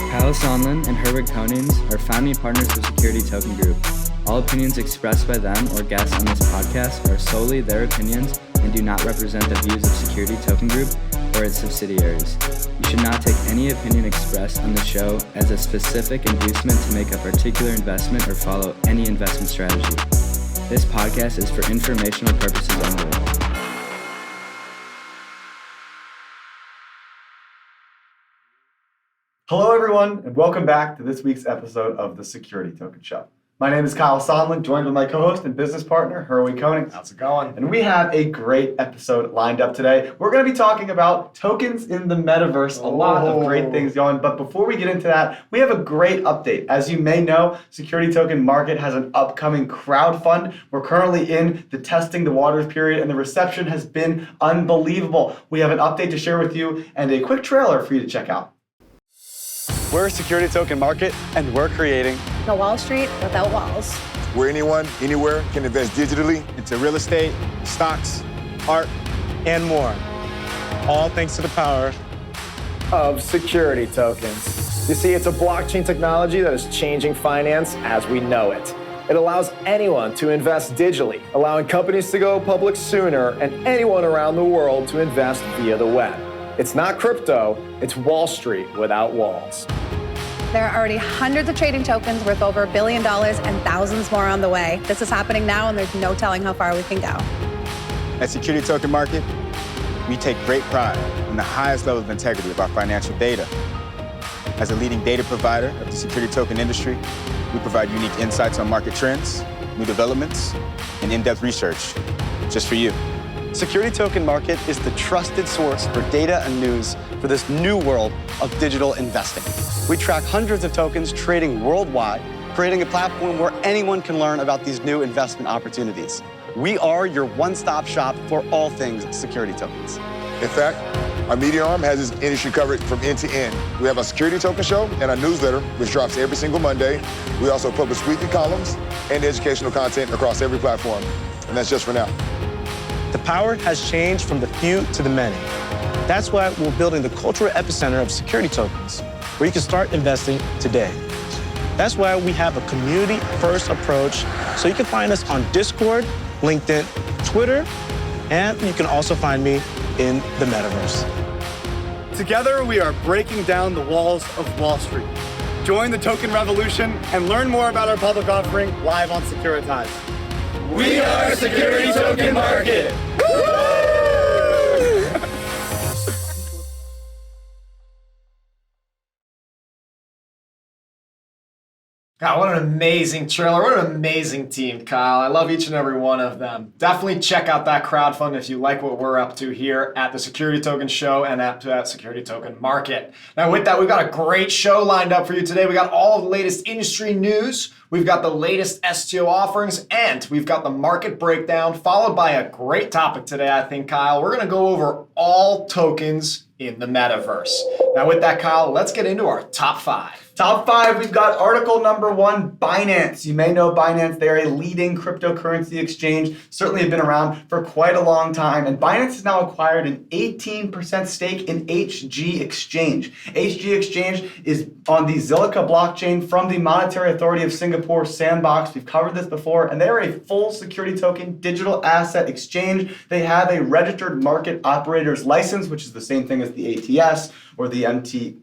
Sonlin and Herwig Konings are founding partners of Security Token Group. All opinions expressed by them or guests on this podcast are solely their opinions and do not represent the views of Security Token Group or its subsidiaries. You should not take any opinion expressed on the show as a specific inducement to make a particular investment or follow any investment strategy. This podcast is for informational purposes only. Hello, everyone, and welcome back to this week's episode of the Security Token Show. My name is Kyle Sonlin, joined with my co-host and business partner, Herwig Konings. How's it going? And we have a great episode lined up today. We're going to be talking about tokens in the Metaverse, a lot of great things going. But before we get into that, we have a great update. As you may know, Security Token Market has an upcoming crowdfund. We're currently in the testing the waters period, and the reception has been unbelievable. We have an update to share with you and a quick trailer for you to check out. We're Security Token Market, and we're creating the Wall Street without walls. Where anyone, anywhere can invest digitally into real estate, stocks, art, and more. All thanks to the power of security tokens. You see, it's a blockchain technology that is changing finance as we know it. It allows anyone to invest digitally, allowing companies to go public sooner and anyone around the world to invest via the web. It's not crypto, it's Wall Street without walls. There are already hundreds of trading tokens worth over $1 billion and thousands more on the way. This is happening now, and there's no telling how far we can go. At Security Token Market, we take great pride in the highest level of integrity of our financial data. As a leading data provider of the security token industry, we provide unique insights on market trends, new developments, and in-depth research just for you. Security Token Market is the trusted source for data and news for this new world of digital investing. We track hundreds of tokens trading worldwide, creating a platform where anyone can learn about these new investment opportunities. We are your one-stop shop for all things security tokens. In fact, our media arm has its industry coverage from end to end. We have a Security Token Show and our newsletter, which drops every single Monday. We also publish weekly columns and educational content across every platform. And that's just for now. The power has changed from the few to the many. That's why we're building the cultural epicenter of security tokens, where you can start investing today. That's why we have a community-first approach, so you can find us on Discord, LinkedIn, Twitter, and you can also find me in the Metaverse. Together, we are breaking down the walls of Wall Street. Join the token revolution and learn more about our public offering live on Securitize. We are Security Token Market. God, what an amazing trailer. What an amazing team, Kyle. I love each and every one of them. Definitely check out that crowdfund if you like what we're up to here at the Security Token Show and at Security Token Market. Now, with that, we've got a great show lined up for you today. We got all of the latest industry news. We've got the latest STO offerings, and we've got the market breakdown, followed by a great topic today, I think, Kyle. We're going to go over all tokens in the Metaverse. Now, with that, Kyle, let's get into our top five. Top five, we've got article number one, Binance. You may know Binance. They're a leading cryptocurrency exchange, certainly have been around for quite a long time. And Binance has now acquired an 18% stake in HG Exchange. HG Exchange is on the Zilliqa blockchain from the Monetary Authority of Singapore Sandbox. We've covered this before, and they're a full security token digital asset exchange. They have a registered market operator's license, which is the same thing as the ATS or the MTF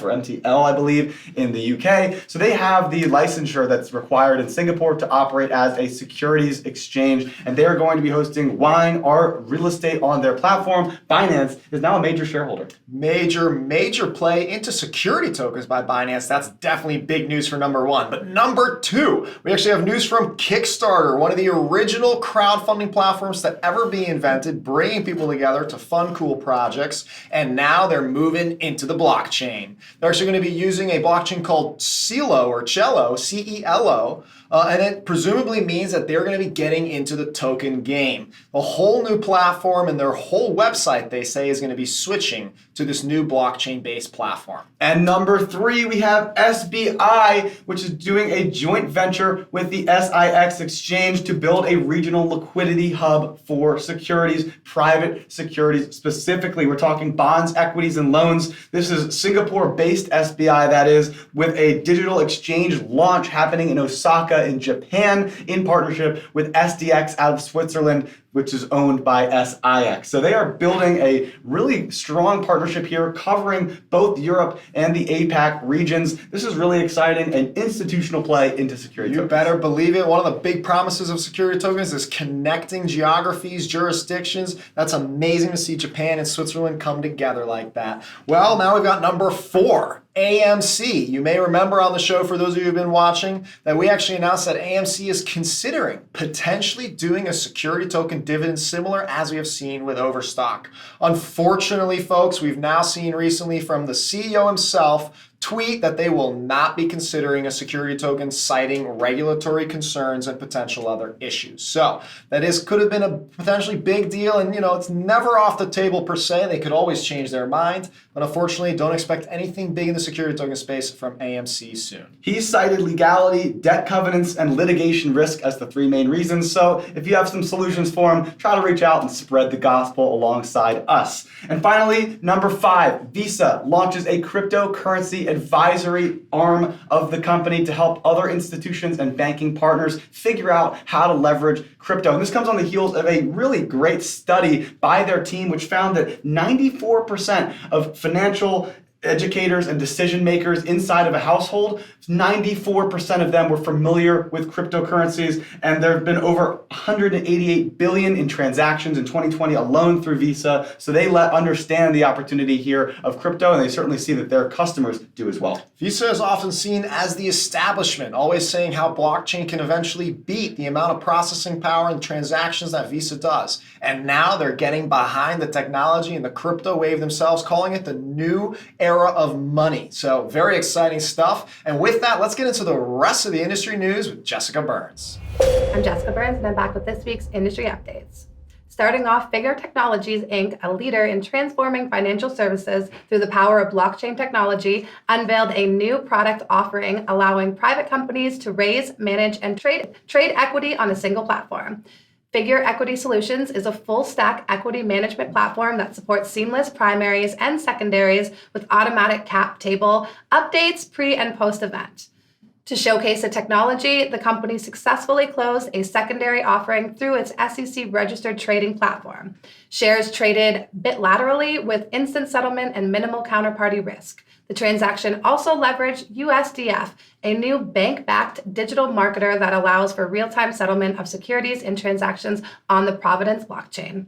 or MTL, I believe, in the UK. So they have the licensure that's required in Singapore to operate as a securities exchange, and they're going to be hosting wine, art, real estate on their platform. Binance is now a major shareholder. Major play into security tokens by Binance. That's definitely big news for number one. But number two, we actually have news from Kickstarter, one of the original crowdfunding platforms to ever be invented, bringing people together to fund cool projects. And now they're moving into the blockchain. They're actually going to be using a blockchain called Celo or Cello, C-E-L-O, and it presumably means that they're going to be getting into the token game. A whole new platform and their whole website, they say, is going to be switching to this new blockchain-based platform. And number three, we have SBI, which is doing a joint venture with the SIX exchange to build a regional liquidity hub for securities, private securities specifically. We're talking bonds, equities, and loans. This is Singapore-based SBI, that is, with a digital exchange launch happening in Osaka in Japan in partnership with SDX out of Switzerland, which is owned by SIX. So they are building a really strong partnership here covering both Europe and the APAC regions. This is really exciting, an institutional play into security tokens. You better believe it. One of the big promises of security tokens is connecting geographies, jurisdictions. That's amazing to see Japan and Switzerland come together like that. Well, now we've got number 4. AMC. You may remember on the show, for those of you who've been watching, that we actually announced that AMC is considering potentially doing a security token dividend similar as we have seen with Overstock. Unfortunately, folks, we've now seen recently from the CEO himself tweet that they will not be considering a security token, citing regulatory concerns and potential other issues. So that could have been a potentially big deal, and it's never off the table per se. They could always change their mind, but unfortunately, don't expect anything big in the security token space from AMC soon. He cited legality, debt covenants, and litigation risk as the 3 main reasons. So if you have some solutions for him, try to reach out and spread the gospel alongside us. And finally, number 5, Visa launches a cryptocurrency advisory arm of the company to help other institutions and banking partners figure out how to leverage crypto. And this comes on the heels of a really great study by their team, which found that 94% of financial educators and decision makers inside of a household, 94% of them were familiar with cryptocurrencies, and there have been over 188 billion in transactions in 2020 alone through Visa. So they understand the opportunity here of crypto, and they certainly see that their customers do as well. Visa is often seen as the establishment, always saying how blockchain can eventually beat the amount of processing power and transactions that Visa does. And now they're getting behind the technology and the crypto wave themselves, calling it the new era of money. So very exciting stuff. And with that, let's get into the rest of the industry news with Jessica Burns. I'm Jessica Burns, and I'm back with this week's industry updates. Starting off, Figure Technologies, Inc., a leader in transforming financial services through the power of blockchain technology, unveiled a new product offering allowing private companies to raise, manage, and trade equity on a single platform. Figure Equity Solutions is a full-stack equity management platform that supports seamless primaries and secondaries with automatic cap table updates pre- and post-event. To showcase the technology, the company successfully closed a secondary offering through its SEC-registered trading platform. Shares traded bilaterally with instant settlement and minimal counterparty risk. The transaction also leveraged USDF, a new bank-backed digital marketer that allows for real-time settlement of securities and transactions on the Providence blockchain.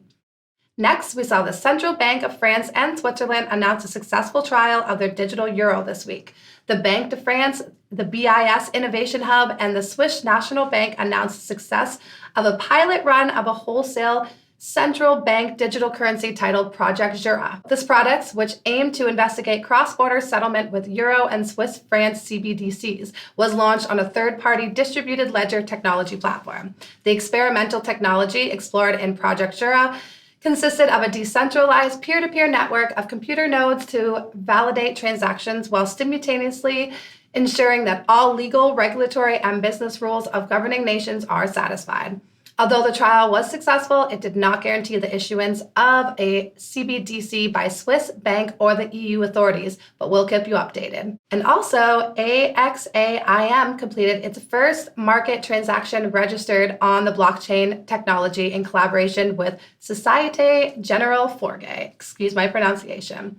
Next, we saw the Central Bank of France and Switzerland announce a successful trial of their digital euro this week. The Banque de France, the BIS Innovation Hub, and the Swiss National Bank announced the success of a pilot run of a wholesale central bank digital currency titled Project Jura. This product, which aimed to investigate cross-border settlement with Euro and Swiss franc CBDCs, was launched on a third-party distributed ledger technology platform. The experimental technology explored in Project Jura consisted of a decentralized peer-to-peer network of computer nodes to validate transactions while simultaneously ensuring that all legal, regulatory, and business rules of governing nations are satisfied. Although the trial was successful, it did not guarantee the issuance of a CBDC by Swiss bank or the EU authorities, but we'll keep you updated. And also, AXAIM completed its first market transaction registered on the blockchain technology in collaboration with Société Générale Forget. Excuse my pronunciation.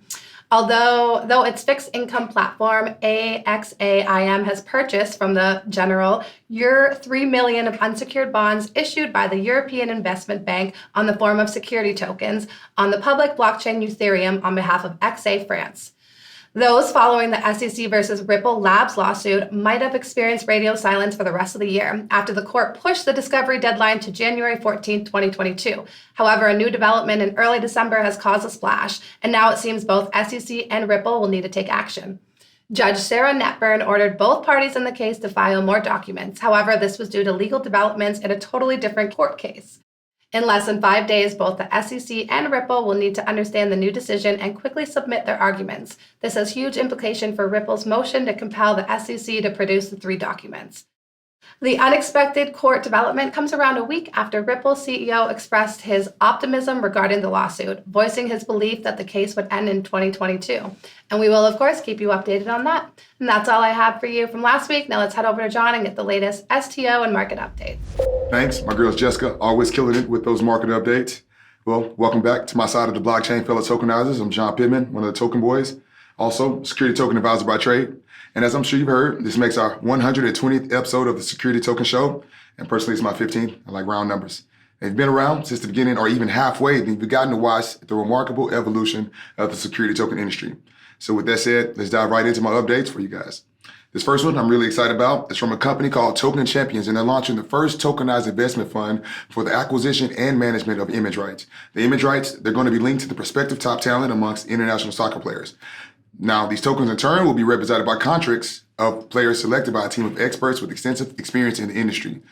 Though its fixed income platform, AXAIM, has purchased from the General €3 million of unsecured bonds issued by the European Investment Bank on the form of security tokens on the public blockchain Ethereum on behalf of XA France. Those following the SEC versus Ripple Labs lawsuit might have experienced radio silence for the rest of the year after the court pushed the discovery deadline to January 14, 2022. However, a new development in early December has caused a splash, and now it seems both SEC and Ripple will need to take action. Judge Sarah Netburn ordered both parties in the case to file more documents. However, this was due to legal developments in a totally different court case. In less than 5 days, both the SEC and Ripple will need to understand the new decision and quickly submit their arguments. This has huge implication for Ripple's motion to compel the SEC to produce the 3 documents. The unexpected court development comes around a week after Ripple CEO expressed his optimism regarding the lawsuit, voicing his belief that the case would end in 2022. And we will, of course, keep you updated on that. And that's all I have for you from last week. Now let's head over to John and get the latest STO and market updates. Thanks. My girl's Jessica, always killing it with those market updates. Well, welcome back to my side of the blockchain, fellow tokenizers. I'm John Pittman, one of the token boys, also security token advisor by trade. And as I'm sure you've heard, this makes our 120th episode of the Security Token Show. And personally, it's my 15th. I like round numbers. They've been around since the beginning or even halfway, and you've gotten to watch the remarkable evolution of the security token industry. So with that said, let's dive right into my updates for you guys. This first one I'm really excited about. It's from a company called Token Champions, and they're launching the first tokenized investment fund for the acquisition and management of image rights. The image rights, they're going to be linked to the prospective top talent amongst international soccer players. Now, these tokens in turn will be represented by contracts of players selected by a team of experts with extensive experience in the industry.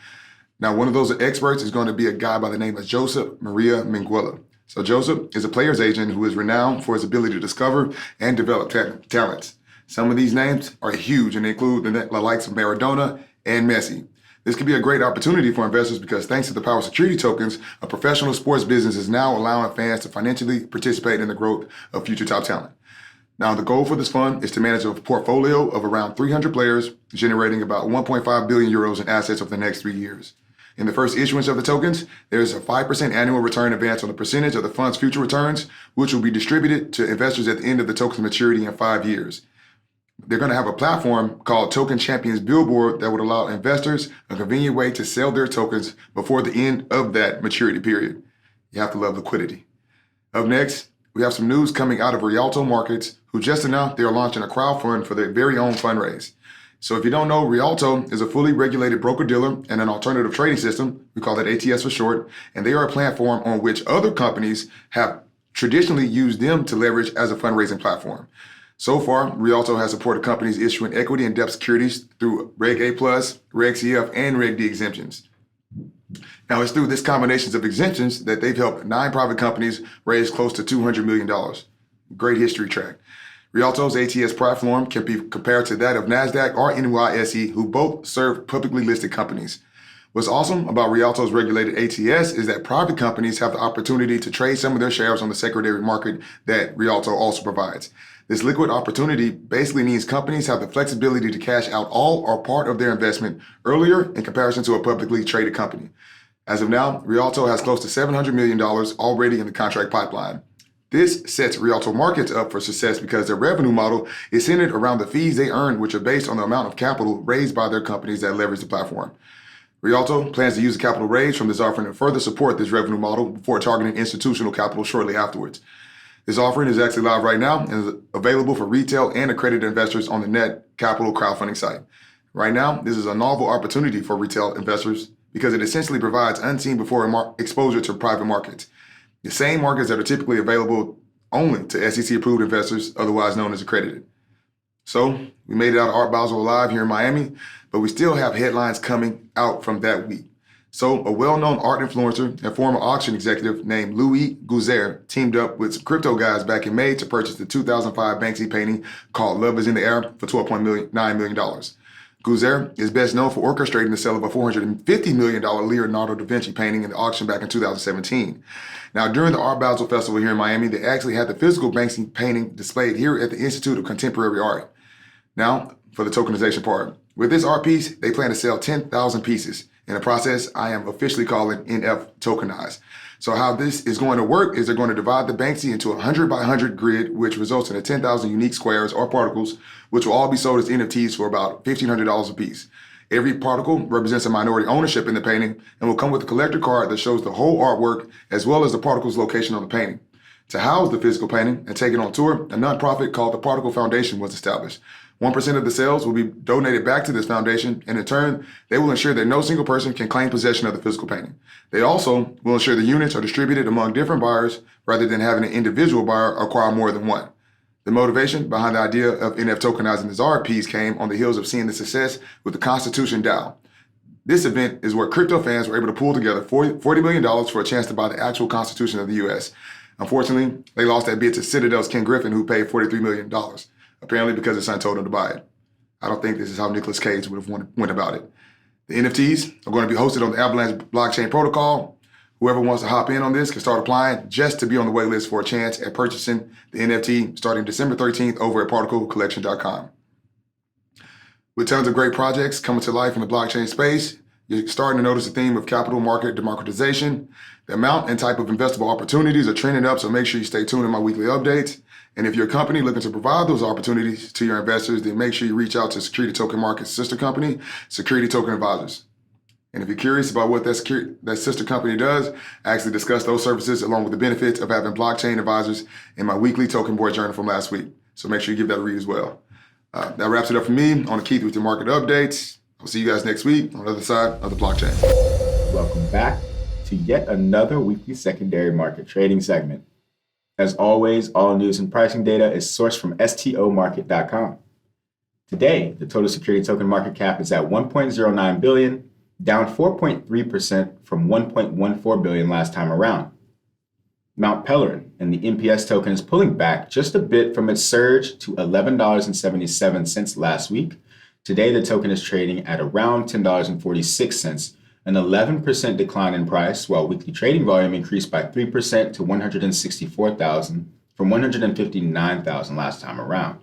Now, one of those experts is going to be a guy by the name of Joseph Maria Minguella. So Joseph is a player's agent who is renowned for his ability to discover and develop talents. Some of these names are huge, and they include the likes of Maradona and Messi. This could be a great opportunity for investors because thanks to the power of security tokens, a professional sports business is now allowing fans to financially participate in the growth of future top talent. Now, the goal for this fund is to manage a portfolio of around 300 players, generating about 1.5 billion euros in assets over the next 3 years. In the first issuance of the tokens, there is a 5% annual return advance on the percentage of the fund's future returns, which will be distributed to investors at the end of the token's maturity in 5 years. They're going to have a platform called Token Champions Billboard that would allow investors a convenient way to sell their tokens before the end of that maturity period. You have to love liquidity. Up next, we have some news coming out of Rialto Markets, who just announced they are launching a crowdfund for their very own fundraise. So if you don't know, Rialto is a fully regulated broker-dealer and an alternative trading system. We call it ATS for short. And they are a platform on which other companies have traditionally used them to leverage as a fundraising platform. So far, Rialto has supported companies issuing equity and debt securities through Reg A+, Reg CF, and Reg D exemptions. Now, it's through this combinations of exemptions that they've helped 9 private companies raise close to $200 million. Great history track. Rialto's ATS platform can be compared to that of NASDAQ or NYSE, who both serve publicly listed companies. What's awesome about Rialto's regulated ATS is that private companies have the opportunity to trade some of their shares on the secondary market that Rialto also provides. This liquid opportunity basically means companies have the flexibility to cash out all or part of their investment earlier in comparison to a publicly traded company. As of now, Rialto has close to $700 million already in the contract pipeline. This sets Rialto Markets up for success because their revenue model is centered around the fees they earn, which are based on the amount of capital raised by their companies that leverage the platform. Rialto plans to use the capital raised from this offering to further support this revenue model before targeting institutional capital shortly afterwards. This offering is actually live right now and is available for retail and accredited investors on the Net Capital crowdfunding site. Right now, this is a novel opportunity for retail investors because it essentially provides unseen before exposure to private markets. The same markets that are typically available only to SEC-approved investors, otherwise known as accredited. So we made it out of Art Basel Live here in Miami, but we still have headlines coming out from that week. So a well-known art influencer and former auction executive named Louis Gouzer teamed up with some crypto guys back in May to purchase the 2005 Banksy painting called Love is in the Air for $12.9 million. Gouzer is best known for orchestrating the sale of a $450 million Leonardo da Vinci painting in the auction back in 2017. Now, during the Art Basel Festival here in Miami, they actually had the physical Banksy painting displayed here at the Institute of Contemporary Art. Now, for the tokenization part. With this art piece, they plan to sell 10,000 pieces. In the process, I am officially calling NF tokenized. So how this is going to work is they're going to divide the Banksy into a 100 by 100 grid, which results in 10,000 unique squares or particles, which will all be sold as NFTs for about $1,500 a piece. Every particle represents a minority ownership in the painting and will come with a collector card that shows the whole artwork as well as the particle's location on the painting. To house the physical painting and take it on tour, a nonprofit called the Particle Foundation was established. 1% of the sales will be donated back to this foundation, and in turn, they will ensure that no single person can claim possession of the physical painting. They also will ensure the units are distributed among different buyers rather than having an individual buyer acquire more than one. The motivation behind the idea of NF tokenizing this art piece came on the heels of seeing the success with the Constitution DAO. This event is where crypto fans were able to pull together $40 million for a chance to buy the actual Constitution of the U.S. Unfortunately, they lost that bid to Citadel's Ken Griffin, who paid $43 million. Apparently because his son told him to buy it. I don't think this is how Nicolas Cage would have went about it. The NFTs are going to be hosted on the Avalanche blockchain protocol. Whoever wants to hop in on this can start applying just to be on the wait list for a chance at purchasing the NFT starting December 13th over at particlecollection.com. With tons of great projects coming to life in the blockchain space, you're starting to notice a theme of capital market democratization. The amount and type of investable opportunities are trending up, so make sure you stay tuned in my weekly updates. And if you're a company looking to provide those opportunities to your investors, then make sure you reach out to Security Token Market's sister company, Security Token Advisors. And if you're curious about what that sister company does, I actually discuss those services along with the benefits of having blockchain advisors in my weekly Token Board journal from last week. So make sure you give that a read as well. That wraps it up for me on the Keith with your market updates. I'll see you guys next week on the other side of the blockchain. Welcome back to yet another weekly secondary market trading segment. As always, all news and pricing data is sourced from STOmarket.com. Today, the total security token market cap is at $1.09 billion, down 4.3% from $1.14 billion last time around. Mount Pelerin and the MPS token is pulling back just a bit from its surge to $11.77 last week. Today, the token is trading at around $10.46, an 11% decline in price, while weekly trading volume increased by 3% to 164,000 from 159,000 last time around.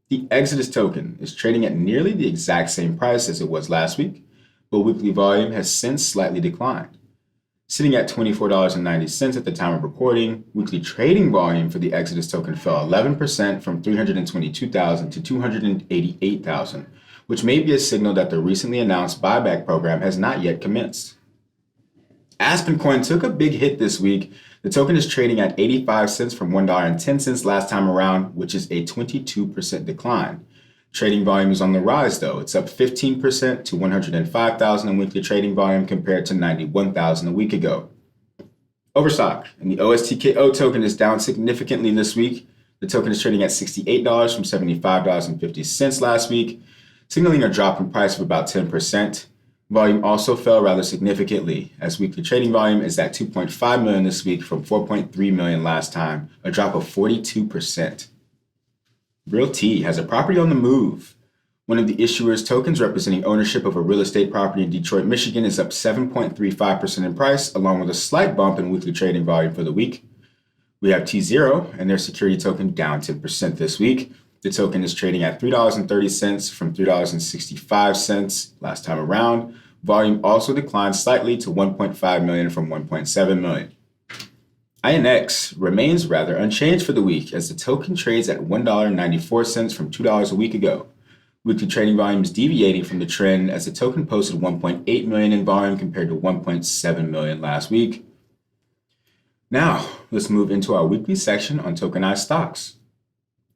The Exodus token is trading at nearly the exact same price as it was last week, but weekly volume has since slightly declined. Sitting at $24.90 at the time of recording, weekly trading volume for the Exodus token fell 11% from 322,000 to 288,000, which may be a signal that the recently announced buyback program has not yet commenced. Aspen Coin took a big hit this week. The token is trading at 85 cents from $1.10 last time around, which is a 22% decline. Trading volume is on the rise, though. It's up 15% to 105,000 in weekly trading volume compared to 91,000 a week ago. Overstock and the OSTKO token is down significantly this week. The token is trading at $68 from $75.50 last week, signaling a drop in price of about 10%. Volume also fell rather significantly, as weekly trading volume is at 2.5 million this week from 4.3 million last time, a drop of 42%. RealT has a property on the move. One of the issuer's tokens representing ownership of a real estate property in Detroit, Michigan is up 7.35% in price, along with a slight bump in weekly trading volume for the week. We have T0 and their security token down 10% this week. The token is trading at $3.30 from $3.65 last time around. Volume also declined slightly to 1.5 million from 1.7 million. INX remains rather unchanged for the week as the token trades at $1.94 from $2 a week ago. Weekly trading volume is deviating from the trend as the token posted 1.8 million in volume compared to 1.7 million last week. Now, let's move into our weekly section on tokenized stocks.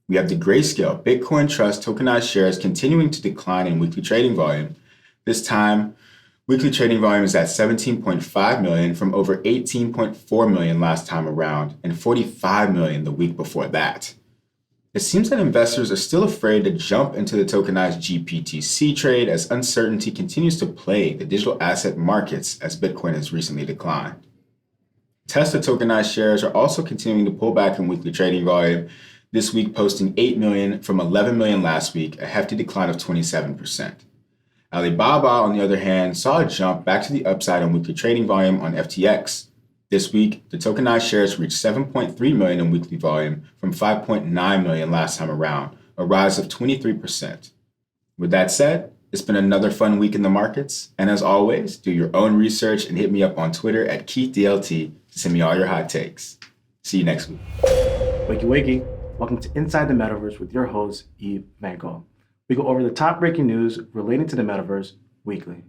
We have the Grayscale Bitcoin Trust tokenized shares continuing to decline in weekly trading volume. This time, weekly trading volume is at 17.5 million from over 18.4 million last time around and 45 million the week before that. It seems that investors are still afraid to jump into the tokenized GPTC trade as uncertainty continues to plague the digital asset markets as Bitcoin has recently declined. Tesla tokenized shares are also continuing to pull back in weekly trading volume, this week posting 8 million from 11 million last week, a hefty decline of 27%. Alibaba, on the other hand, saw a jump back to the upside on weekly trading volume on FTX. This week, the tokenized shares reached 7.3 million in weekly volume from 5.9 million last time around, a rise of 23%. With that said, it's been another fun week in the markets, and as always, do your own research and hit me up on Twitter at KeithDLT to send me all your hot takes. See you next week. Wakey wakey. Welcome to Inside the Metaverse with your host, Eve Van Gogh. We go over the top breaking news relating to the Metaverse weekly.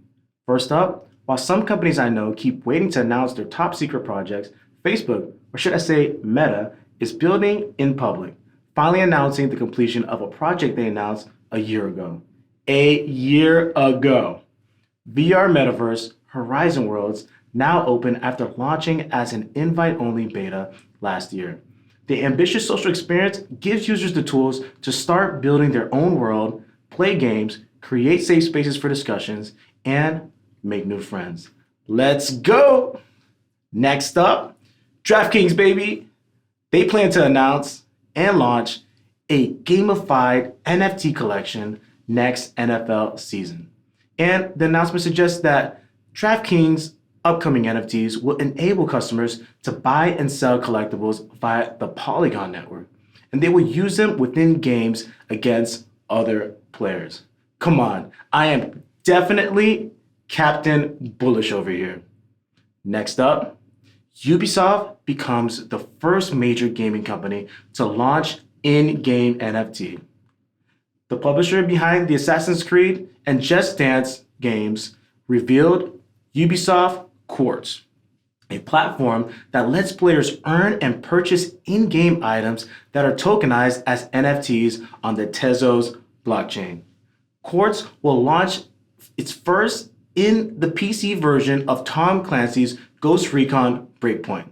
First up, while some companies I know keep waiting to announce their top secret projects, Facebook, or should I say Meta, is building in public, finally announcing the completion of a project they announced a year ago. A year ago. VR Metaverse Horizon Worlds now open after launching as an invite-only beta last year. The ambitious social experience gives users the tools to start building their own world, play games, create safe spaces for discussions, and make new friends. Let's go! Next up, DraftKings, baby. They plan to announce and launch a gamified NFT collection next NFL season. And the announcement suggests that DraftKings' upcoming NFTs will enable customers to buy and sell collectibles via the Polygon network, and they will use them within games against other players. Come on, I am definitely Captain Bullish over here. Next up, Ubisoft becomes the first major gaming company to launch in-game NFT. The publisher behind the Assassin's Creed and Just Dance games revealed Ubisoft Quartz, a platform that lets players earn and purchase in-game items that are tokenized as NFTs on the Tezos blockchain. Quartz will launch its first in the PC version of Tom Clancy's Ghost Recon Breakpoint,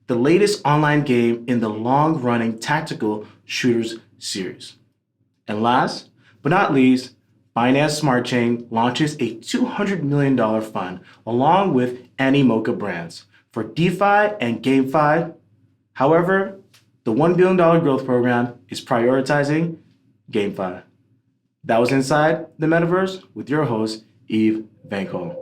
the latest online game in the long-running tactical shooters series. And last but not least, Binance Smart Chain launches a $200 million fund along with Animoca Brands for DeFi and GameFi. However, the $1 billion growth program is prioritizing GameFi. That was Inside the Metaverse with your host, Yves Vanko.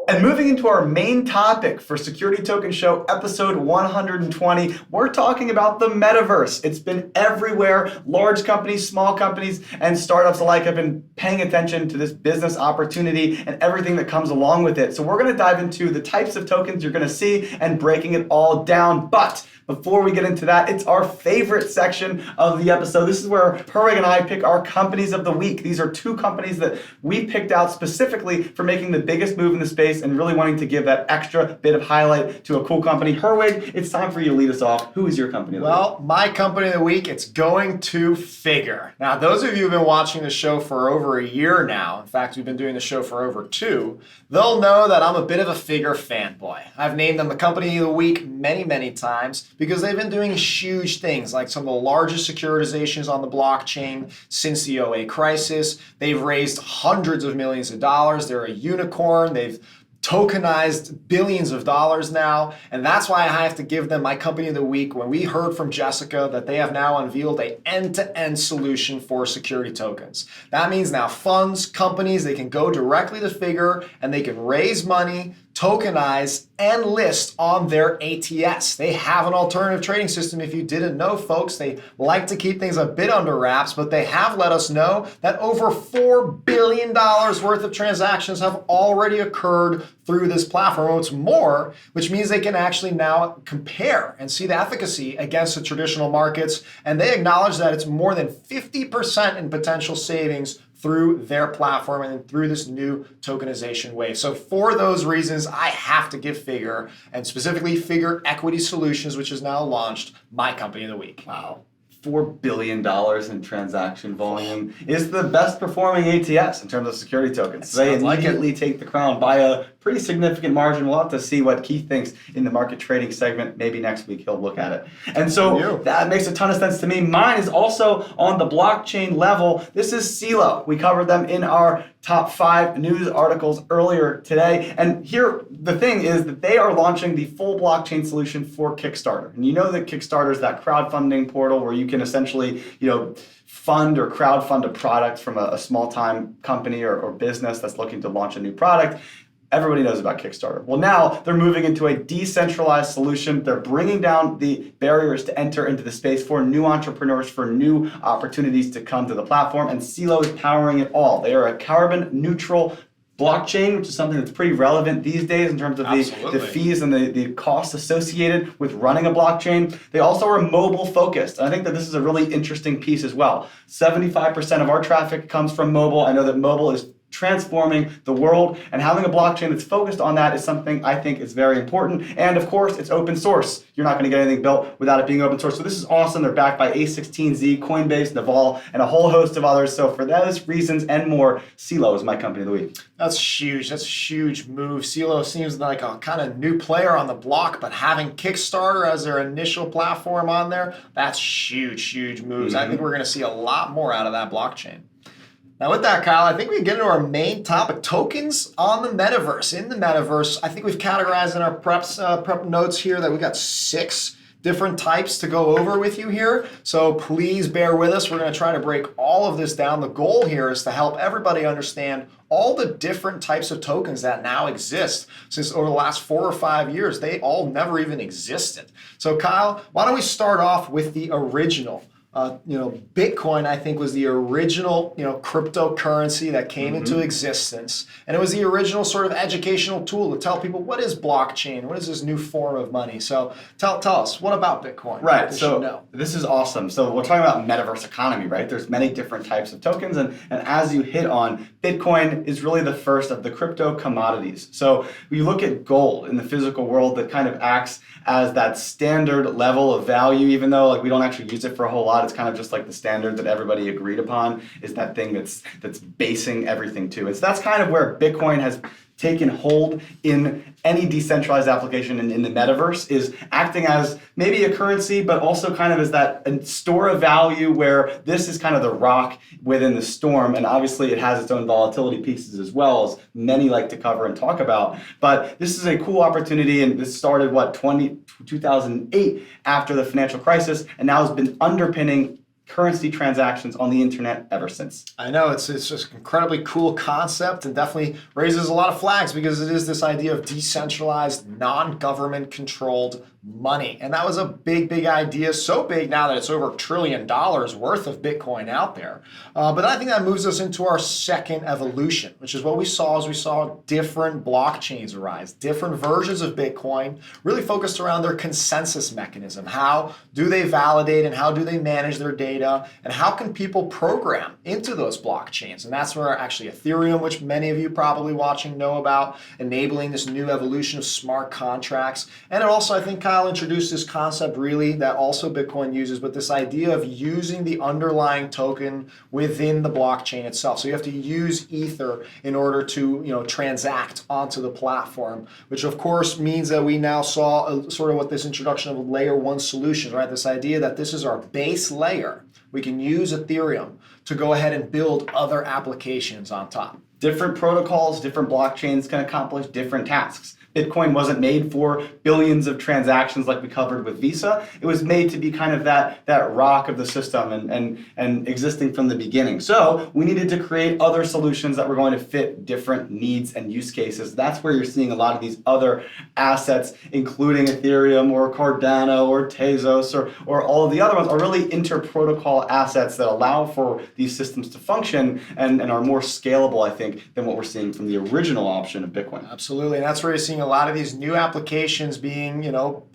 And moving into our main topic for Security Token Show episode 120, we're talking about the Metaverse. It's been everywhere. Large companies, small companies, and startups alike have been paying attention to this business opportunity and everything that comes along with it. So we're going to dive into the types of tokens you're going to see and breaking it all down. But before we get into that, it's our favorite section of the episode. This is where Herwig and I pick our companies of the week. These are two companies that we picked out specifically for making the biggest move in the space and really wanting to give that extra bit of highlight to a cool company. Herwig, it's time for you to lead us off. Who is your company of the week? Well, my company of the week, it's going to Figure. Now, those of you who've been watching the show for over a year now, in fact, we've been doing the show for over 2, they'll know that I'm a bit of a Figure fanboy. I've named them the company of the week many, many times because they've been doing huge things like some of the largest securitizations on the blockchain since the '08 crisis. They've raised hundreds of millions of dollars. They're a unicorn. They've tokenized billions of dollars now, and that's why I have to give them my company of the week when we heard from Jessica that they have now unveiled an end-to-end solution for security tokens. That means now funds, companies, they can go directly to Figure and they can raise money, tokenize, and list on their ATS. They have an alternative trading system. If you didn't know, folks, they like to keep things a bit under wraps, but they have let us know that over $4 billion worth of transactions have already occurred through this platform. What's more, which means they can actually now compare and see the efficacy against the traditional markets, and they acknowledge that it's more than 50% in potential savings through their platform and through this new tokenization wave. So for those reasons, I have to give Figure, and specifically Figure Equity Solutions, which is now launched, my company of the week. Wow. $4 billion in transaction volume is the best performing ATS in terms of security tokens. They immediately take the crown by a pretty significant margin. We'll have to see what Keith thinks in the market trading segment. Maybe next week he'll look at it. And so that makes a ton of sense to me. Mine is also on the blockchain level. This is CeeLo. We covered them in our top 5 news articles earlier today. And here, the thing is that they are launching the full blockchain solution for Kickstarter. And you know that Kickstarter is that crowdfunding portal where you can essentially, fund or crowdfund a product from a small-time company or business that's looking to launch a new product. Everybody knows about Kickstarter. Well, now they're moving into a decentralized solution. They're bringing down the barriers to enter into the space for new entrepreneurs, for new opportunities to come to the platform, and CeeLo is powering it all. They are a carbon neutral blockchain, which is something that's pretty relevant these days in terms of the fees and the costs associated with running a blockchain. They also are mobile focused. And I think that this is a really interesting piece as well. 75% of our traffic comes from mobile. I know that mobile is transforming the world, and having a blockchain that's focused on that is something I think is very important. And of course, it's open source. You're not going to get anything built without it being open source. So this is awesome. They're backed by A16Z, Coinbase, Naval, and a whole host of others. So for those reasons and more, CeeLo is my company of the week. That's huge. That's a huge move. CeeLo seems like a kind of new player on the block, but having Kickstarter as their initial platform on there, that's huge moves. I think we're going to see a lot more out of that blockchain. Now with that, Kyle, I think we can get into our main topic, tokens on the Metaverse. In the Metaverse, I think we've categorized in our prep notes here that we got 6 different types to go over with you here. So please bear with us. We're going to try to break all of this down. The goal here is to help everybody understand all the different types of tokens that now exist. Since over the last 4 or 5 years, they all never even existed. So Kyle, why don't we start off with the original? Bitcoin, I think, was the original, cryptocurrency that came into existence. And it was the original sort of educational tool to tell people, what is blockchain? What is this new form of money? So tell us, what about Bitcoin? Right, so this is awesome. So we're talking about metaverse economy, right? There's many different types of tokens. And as you hit on, Bitcoin is really the first of the crypto commodities. So you look at gold in the physical world that kind of acts as that standard level of value, even though we don't actually use it for a whole lot. It's kind of just like the standard that everybody agreed upon is that thing that's basing everything to. And so that's kind of where Bitcoin has taken hold in any decentralized application in the metaverse, is acting as maybe a currency, but also kind of as that store of value where this is kind of the rock within the storm. And obviously it has its own volatility pieces as well, as many like to cover and talk about. But this is a cool opportunity, and this started, 2008 after the financial crisis, and now has been underpinning currency transactions on the internet ever since. I know, it's just an incredibly cool concept, and definitely raises a lot of flags because it is this idea of decentralized, non-government controlled money. And that was a big idea, so big now that it's over $1 trillion worth of Bitcoin out there. But I think that moves us into our second evolution, which is what we saw different blockchains arise, different versions of Bitcoin, really focused around their consensus mechanism. How do they validate and how do they manage their data, and how can people program into those blockchains? And that's where actually Ethereum, which many of you probably watching know about, enabling this new evolution of smart contracts. And it also, I think, Kyle introduced this concept really that also Bitcoin uses, but this idea of using the underlying token within the blockchain itself. So you have to use Ether in order to transact onto the platform, which of course means that we now saw sort of what this introduction of layer 1 solutions, right? This idea that this is our base layer. We can use Ethereum to go ahead and build other applications on top. Different protocols, different blockchains can accomplish different tasks. Bitcoin wasn't made for billions of transactions like we covered with Visa. It was made to be kind of that rock of the system and existing from the beginning. So we needed to create other solutions that were going to fit different needs and use cases. That's where you're seeing a lot of these other assets, including Ethereum or Cardano or Tezos or all of the other ones, are really inter-protocol assets that allow for these systems to function and are more scalable, I think, than what we're seeing from the original option of Bitcoin. Absolutely, and that's where you're seeing a lot of these new applications being,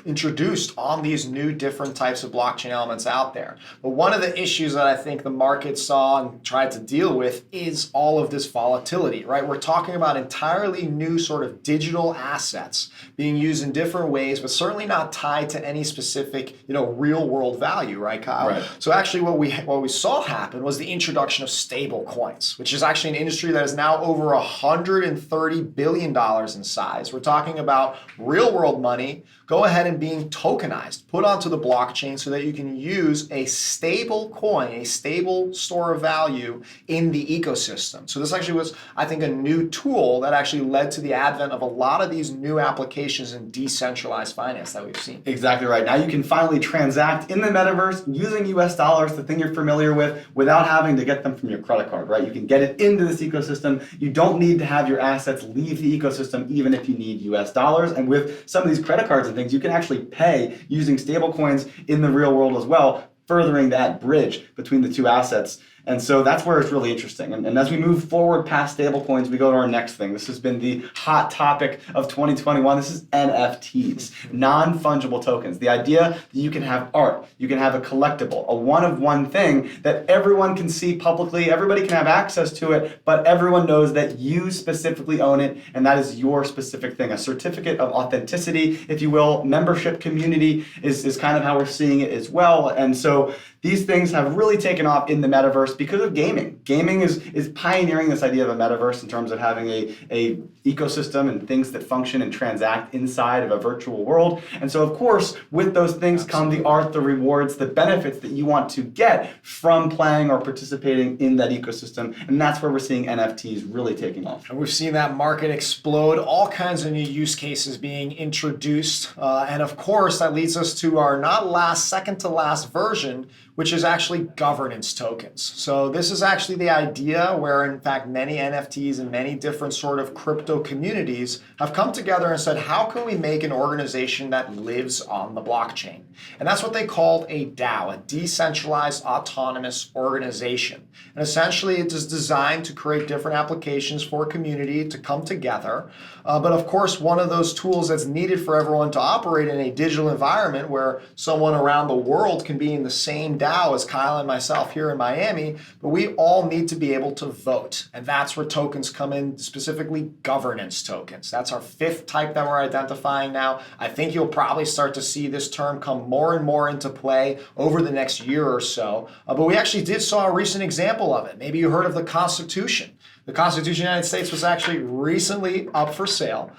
introduced on these new different types of blockchain elements out there. But one of the issues that I think the market saw and tried to deal with is all of this volatility, right? We're talking about entirely new sort of digital assets being used in different ways, but certainly not tied to any specific, real world value, right, Kyle? Right. So actually what we saw happen was the introduction of stable coins, which is actually an industry that is now over $130 billion in size. We're talking about real world money, go ahead and being tokenized, put onto the blockchain so that you can use a stable coin, a stable store of value in the ecosystem. So this actually was, I think, a new tool that actually led to the advent of a lot of these new applications in decentralized finance that we've seen. Exactly right. Now you can finally transact in the metaverse using US dollars, the thing you're familiar with, without having to get them from your credit card, right? You can get it into this ecosystem. You don't need to have your assets leave the ecosystem, even if you need US dollars. And with some of these credit cards and things, you can actually pay using stable coins in the real world as well, furthering that bridge between the two assets. And so that's where it's really interesting. And as we move forward past stablecoins, we go to our next thing. This has been the hot topic of 2021. This is NFTs, non-fungible tokens. The idea that you can have art, you can have a collectible, a one-of-one thing that everyone can see publicly, everybody can have access to it, but everyone knows that you specifically own it, and that is your specific thing. A certificate of authenticity, if you will, membership community is kind of how we're seeing it as well. And so these things have really taken off in the metaverse because of gaming. Gaming is pioneering this idea of a metaverse in terms of having a ecosystem and things that function and transact inside of a virtual world. And so, of course, with those things come the art, the rewards, the benefits that you want to get from playing or participating in that ecosystem. And that's where we're seeing NFTs really taking off. And we've seen that market explode, all kinds of new use cases being introduced. And of course, that leads us to our second to last version, which is actually governance tokens. So this is actually the idea where, in fact, many NFTs and many different sort of crypto communities have come together and said, how can we make an organization that lives on the blockchain? And that's what they called a DAO, a decentralized autonomous organization. And essentially, it is designed to create different applications for a community to come together. But of course, one of those tools that's needed for everyone to operate in a digital environment where someone around the world can be in the same DAO as Kyle and myself here in Miami, but we all need to be able to vote. And that's where tokens come in, specifically governance tokens. That's our fifth type that we're identifying now. I think you'll probably start to see this term come more and more into play over the next year or so. But we actually saw a recent example of it. Maybe you heard of the Constitution. The Constitution of the United States was actually recently up for sale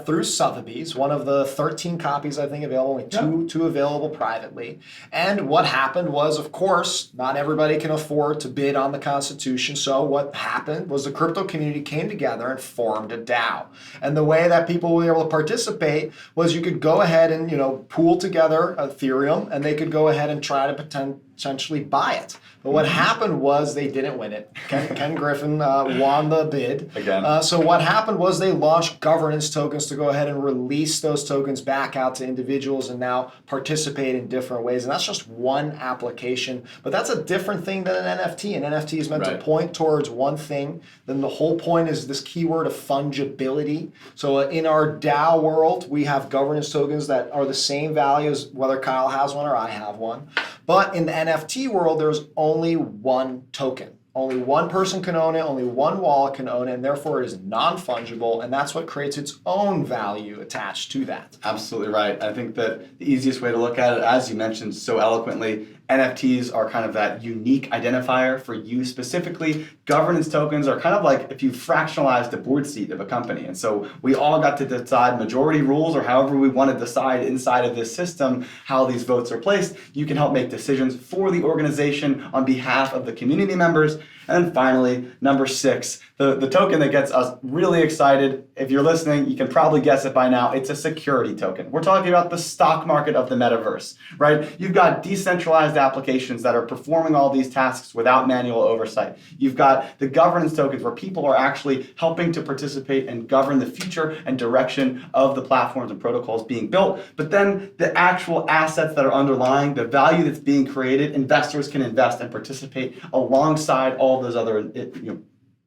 through Sotheby's, one of the 13 copies, I think, available, only two available privately. And what happened was, of course, not everybody can afford to bid on the Constitution. So what happened was the crypto community came together and formed a DAO. And the way that people were able to participate was you could go ahead and, pool together Ethereum, and they could go ahead and try to potentially buy it. But what happened was they didn't win it. Ken Griffin won the bid. Again. So what happened was they launched governance tokens to go ahead and release those tokens back out to individuals and now participate in different ways. And that's just one application. But that's a different thing than an NFT. An NFT is meant to point towards one thing. Then the whole point is this keyword of fungibility. So in our DAO world, we have governance tokens that are the same value as whether Kyle has one or I have one. But in the NFT world, there's only one token. Only one person can own it, only one wallet can own it, and therefore it is non-fungible, and that's what creates its own value attached to that. Absolutely right. I think that the easiest way to look at it, as you mentioned so eloquently, NFTs are kind of that unique identifier for you specifically. Governance tokens are kind of like if you fractionalize the board seat of a company. And so we all got to decide majority rules or however we want to decide inside of this system how these votes are placed. You can help make decisions for the organization on behalf of the community members. And then finally, number 6, the token that gets us really excited. If you're listening, you can probably guess it by now. It's a security token. We're talking about the stock market of the metaverse, right? You've got decentralized applications that are performing all these tasks without manual oversight. You've got the governance tokens where people are actually helping to participate and govern the future and direction of the platforms and protocols being built. But then the actual assets that are underlying, the value that's being created, investors can invest and participate alongside all those other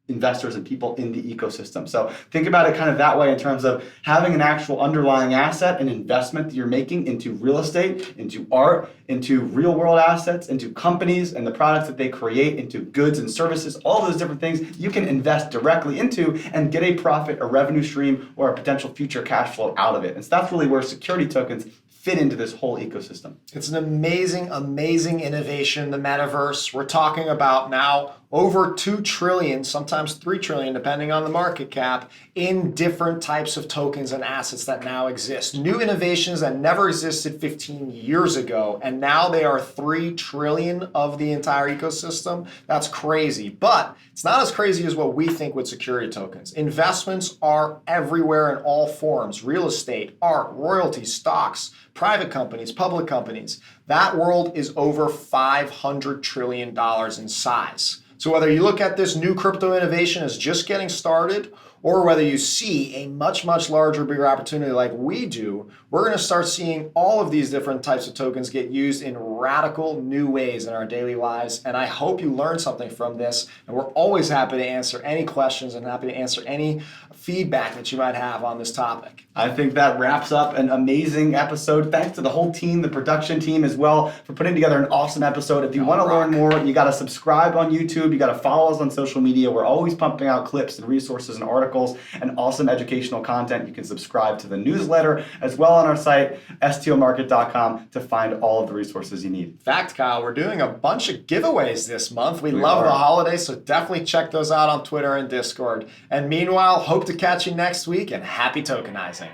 investors and people in the ecosystem. So think about it kind of that way in terms of having an actual underlying asset, an investment that you're making into real estate, into art, into real world assets, into companies and the products that they create, into goods and services, all those different things you can invest directly into and get a profit, a revenue stream, or a potential future cash flow out of it. And so that's really where security tokens fit into this whole ecosystem. It's an amazing, amazing innovation in the metaverse. We're talking about now over 2 trillion, sometimes 3 trillion, depending on the market cap, in different types of tokens and assets that now exist. New innovations that never existed 15 years ago, and now they are 3 trillion of the entire ecosystem. That's crazy, but it's not as crazy as what we think with security tokens. Investments are everywhere in all forms: real estate, art, royalties, stocks, private companies, public companies. That world is over $500 trillion in size. So whether you look at this new crypto innovation as just getting started, or whether you see a much, much larger, bigger opportunity like we do, we're going to start seeing all of these different types of tokens get used in radical new ways in our daily lives. And I hope you learned something from this. And we're always happy to answer any questions and happy to answer any feedback that you might have on this topic. I think that wraps up an amazing episode. Thanks to the whole team, the production team as well, for putting together an awesome episode. If you want to learn more, you got to subscribe on YouTube. YouTube. You got to follow us on social media. We're always pumping out clips and resources and articles and awesome educational content. You can subscribe to the newsletter as well on our site, stomarket.com, to find all of the resources you need. In fact, Kyle, we're doing a bunch of giveaways this month. We love the holidays, so definitely check those out on Twitter and Discord. And meanwhile, hope to catch you next week, and happy tokenizing.